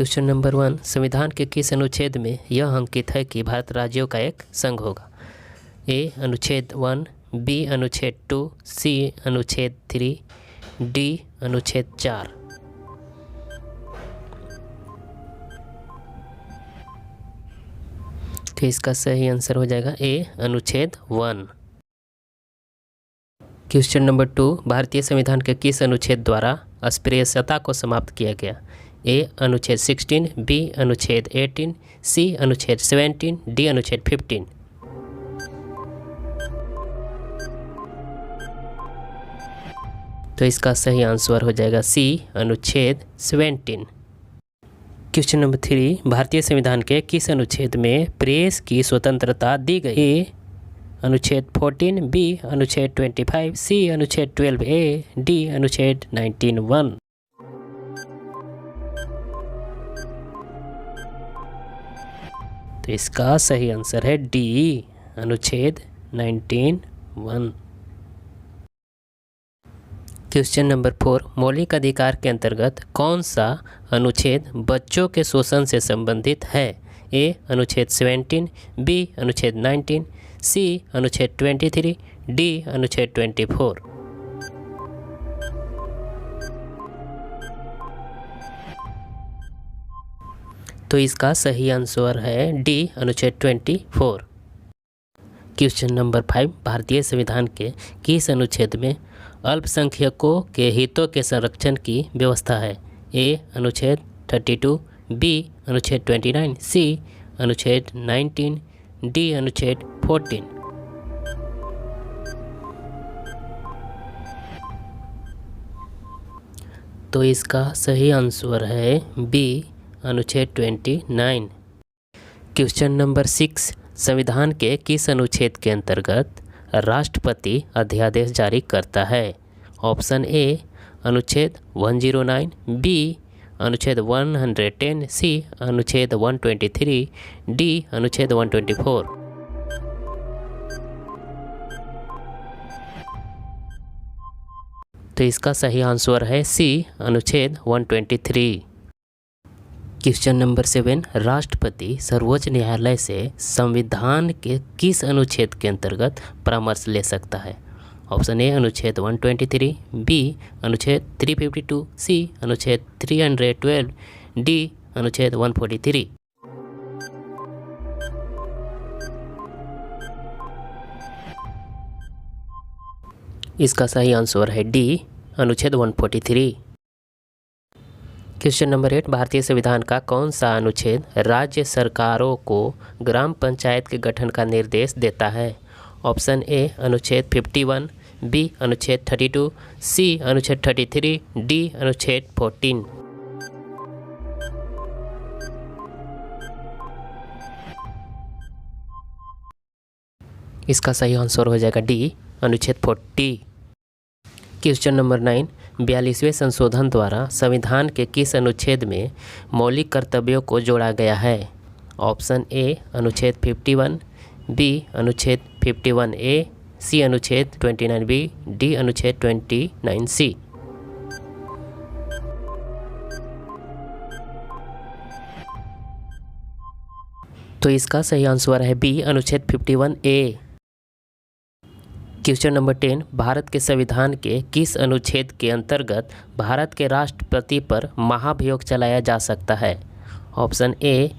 Question number 1, संविधान के किस अनुच्छेद में यह अंकित है कि भारत राज्यों का एक संघ होगा? ए अनुच्छेद 1, बी अनुच्छेद 2, सी अनुच्छेद 3, डी अनुच्छेद 4। तो इसका सही आंसर हो जाएगा ए अनुच्छेद 1। क्वेश्चन नंबर 2, भारतीय संविधान के किस अनुच्छेद द्वारा अस्पृश्यता को समाप्त किया गया? ए अनुच्छेद 16, बी अनुच्छेद 18, सी अनुच्छेद 17, डी अनुच्छेद 15। तो इसका सही आंसर हो जाएगा सी अनुच्छेद 17। क्वेश्चन नंबर 3, भारतीय संविधान के किस अनुच्छेद में प्रेस की स्वतंत्रता दी गई? ए अनुच्छेद 14, बी अनुच्छेद 25, सी अनुच्छेद 12A, डी अनुच्छेद 19(1). तो इसका सही आंसर है डी अनुच्छेद 19(1). क्वेश्चन नंबर 4, मौलिक अधिकार के अंतर्गत कौन सा अनुच्छेद बच्चों के शोषण से संबंधित है? ए अनुच्छेद 17, बी अनुच्छेद 19, सी अनुच्छेद 23, डी अनुच्छेद 24। तो इसका सही आंसर है डी अनुच्छेद 24। क्वेश्चन नंबर 5, भारतीय संविधान के किस अनुच्छेद में अल्पसंख्यकों के हितों के संरक्षण की व्यवस्था है? ए अनुच्छेद 32, बी अनुच्छेद 29, सी अनुच्छेद 19, डी अनुच्छेद 14। तो इसका सही आंसर है बी अनुच्छेद 29। क्वेश्चन नंबर 6, संविधान के किस अनुच्छेद के अंतर्गत राष्ट्रपति अध्यादेश जारी करता है? ऑप्शन ए अनुच्छेद 109, बी अनुच्छेद 110, सी अनुच्छेद 123, डी अनुच्छेद 124। तो इसका सही आंसर है सी अनुच्छेद 123। क्वेश्चन नंबर 7, राष्ट्रपति सर्वोच्च न्यायालय से संविधान के किस अनुच्छेद के अंतर्गत परामर्श ले सकता है? ऑप्शन ए अनुच्छेद 123, बी अनुच्छेद 352, सी अनुच्छेद 312, डी अनुच्छेद 143। इसका सही आंसर है डी अनुच्छेद 143। क्वेश्चन नंबर 8, भारतीय संविधान का कौन सा अनुच्छेद राज्य सरकारों को ग्राम पंचायत के गठन का निर्देश देता है? ऑप्शन ए अनुच्छेद 51, बी अनुच्छेद 32, सी अनुच्छेद 33, डी अनुच्छेद 14। इसका सही आंसर हो जाएगा डी अनुच्छेद 40। क्वेश्चन नंबर 9, 42वें संशोधन द्वारा संविधान के किस अनुच्छेद में मौलिक कर्तव्यों को जोड़ा गया है? ऑप्शन ए अनुच्छेद 51, बी अनुच्छेद 51A, सी अनुच्छेद 29B, डी अनुच्छेद 29C। तो इसका सही आंसर है बी अनुच्छेद 51A। क्वेश्चन नंबर 10, भारत के संविधान के किस अनुच्छेद के अंतर्गत भारत के राष्ट्रपति पर महाभियोग चलाया जा सकता है? ऑप्शन ए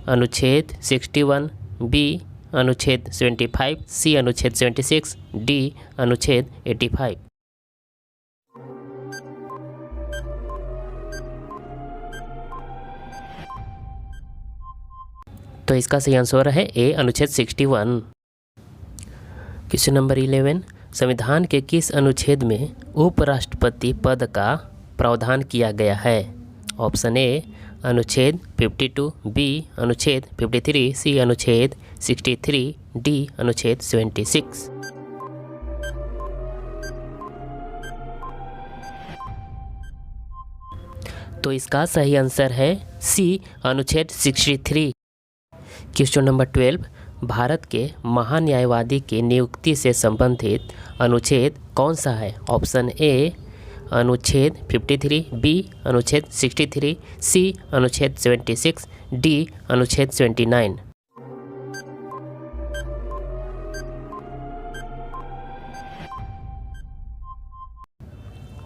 अनुच्छेद 61, बी अनुच्छेद 75, सी अनुच्छेद 76, डी अनुच्छेद 85। तो इसका सही आंसर है ए अनुच्छेद 61। क्वेश्चन नंबर 11, संविधान के किस अनुच्छेद में उपराष्ट्रपति पद का प्रावधान किया गया है? ऑप्शन ए अनुच्छेद 52, बी अनुच्छेद 53, सी अनुच्छेद 63, डी अनुच्छेद 76। तो इसका सही आंसर है सी अनुच्छेद 63। क्वेश्चन नंबर 12, भारत के महान्यायवादी की नियुक्ति से संबंधित अनुच्छेद कौन सा है? ऑप्शन ए अनुच्छेद 53, बी अनुच्छेद 63, सी अनुच्छेद 76, डी अनुच्छेद 79।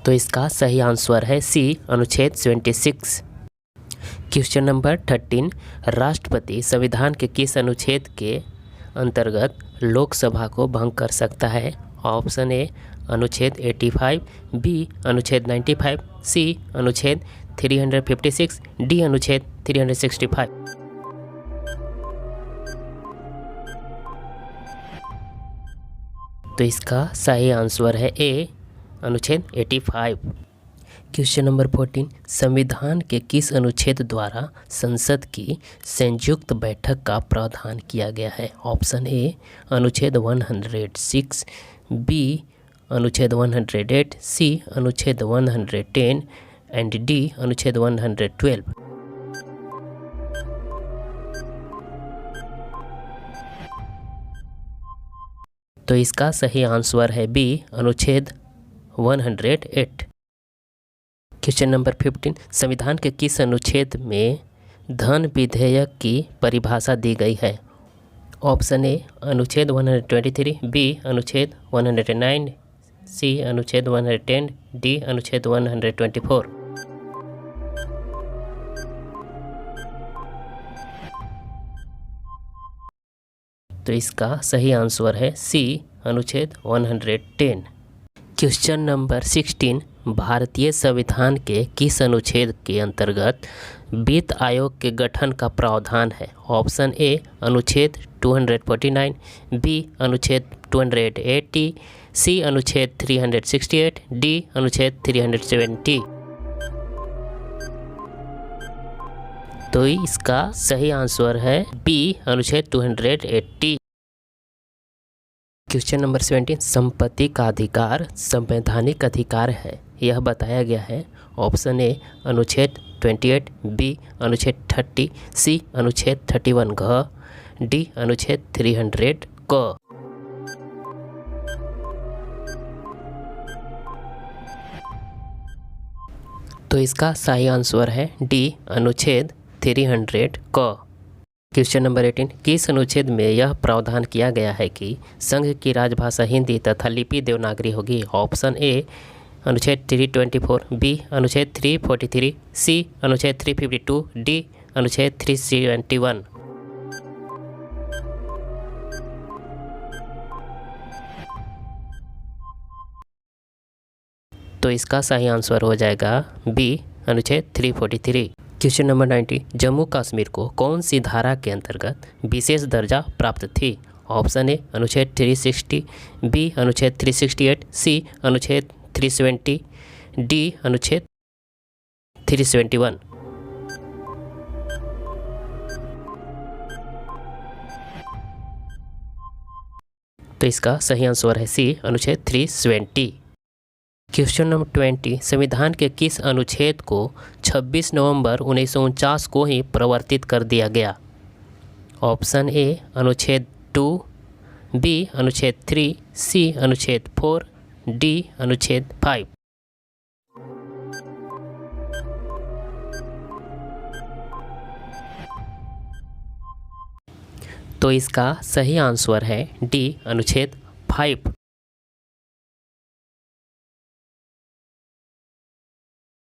तो इसका सही आंसर है सी अनुच्छेद 76। क्वेश्चन नंबर 13, राष्ट्रपति संविधान के किस अनुच्छेद के अंतर्गत लोकसभा को भंग कर सकता है? ऑप्शन ए अनुच्छेद 85, बी अनुच्छेद 95, सी अनुच्छेद 356, डी अनुच्छेद 365। तो इसका सही आंसर है ए अनुच्छेद 85। क्वेश्चन नंबर 14, संविधान के किस अनुच्छेद द्वारा संसद की संयुक्त बैठक का प्रावधान किया गया है? ऑप्शन ए अनुच्छेद 106, बी अनुच्छेद 108, सी अनुच्छेद 110 एंड डी अनुच्छेद 112। तो इसका सही आंसर है बी अनुच्छेद 108। क्वेश्चन नंबर 15, संविधान के किस अनुच्छेद में धन विधेयक की परिभाषा दी गई है? ऑप्शन ए अनुच्छेद 123, बी अनुच्छेद 109, सी अनुच्छेद 110, डी अनुच्छेद 124। तो इसका सही आंसर है सी अनुच्छेद 110। क्वेश्चन नंबर 16, भारतीय संविधान के किस अनुच्छेद के अंतर्गत वित्त आयोग के गठन का प्रावधान है? ऑप्शन ए अनुच्छेद 249, बी अनुच्छेद 280, सी अनुच्छेद 368, डी अनुच्छेद 370। तो इसका सही आंसर है बी अनुच्छेद 280। क्वेश्चन नंबर 17, संपत्ति का अधिकार संवैधानिक अधिकार है, यह बताया गया है। ऑप्शन ए अनुच्छेद 28, बी अनुच्छेद 30, सी अनुच्छेद 31 घ, डी अनुच्छेद 300 क। तो इसका सही आंसर है डी अनुच्छेद 300 क। क्वेश्चन नंबर 18, किस अनुच्छेद में यह प्रावधान किया गया है कि संघ की राजभाषा हिंदी तथा लिपि देवनागरी होगी? ऑप्शन ए अनुच्छेद 324, बी अनुच्छेद 343, सी अनुच्छेद 352, डी अनुच्छेद 371। तो इसका सही आंसर हो जाएगा बी अनुच्छेद 343। क्वेश्चन नंबर 90, जम्मू कश्मीर को कौन सी धारा के अंतर्गत विशेष दर्जा प्राप्त थी? ऑप्शन ए अनुच्छेद 360, बी अनुच्छेद 368, सी अनुच्छेद 370, डी अनुच्छेद 371। तो इसका सही आंसर है सी अनुच्छेद 370। क्वेश्चन नंबर 20, संविधान के किस अनुच्छेद को 26 नवंबर 1949 को ही प्रवर्तित कर दिया गया? ऑप्शन ए अनुच्छेद 2, बी अनुच्छेद 3, सी अनुच्छेद 4, डी अनुच्छेद 5। तो इसका सही आंसर है डी अनुच्छेद 5।